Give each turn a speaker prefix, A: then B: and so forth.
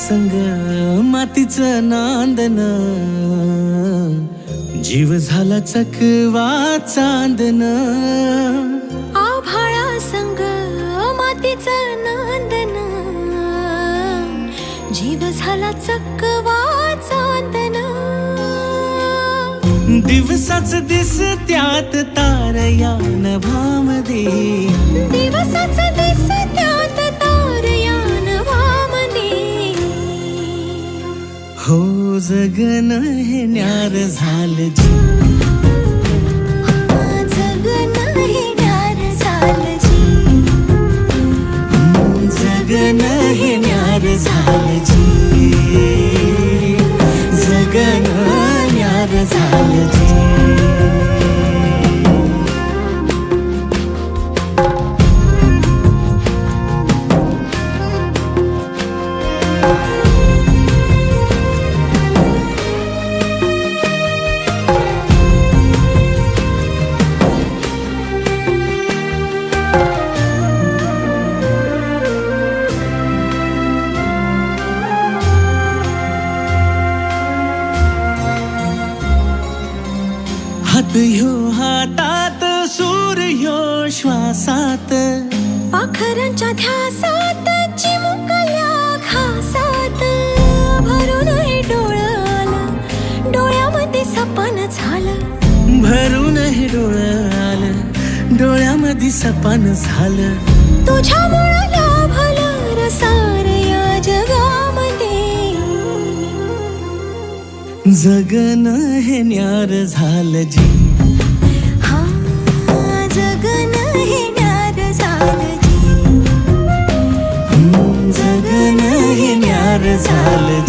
A: संग मातीचं नांदन, जीव झाला चकवा चांदन.
B: आभाळा संग मातीचं नांदन, जीव झाला चकवा चांदन.
A: दिवसाच दिसत्यात तारया नभामध्ये,
B: दिवसाच दिसत्यात तारया नभामध्ये.
A: हो जगन हे न्यार झालं जी,
B: जगन हे न्यार झालं जी.
A: जगन हे न्यार झालं जी, जगन न्यार झालं जी. हात ह्यो हातात, सूर ह्यो श्वासात,
B: पाखरांच्या ध्यासात, चिमुकल्या घासात. भरून हे डोळं आलं, डोळ्यामध्ये सपन झालं.
A: भरून हे डोळं आलं, डोळ्यामध्ये सपन झालं.
B: तुझ्यामुळं लाभलं रसार या जगामध्ये.
A: जगन हे न्यार झालं जी,
B: हा जगन हे न्यार झालं जी.
A: जगन हे न्यार झालं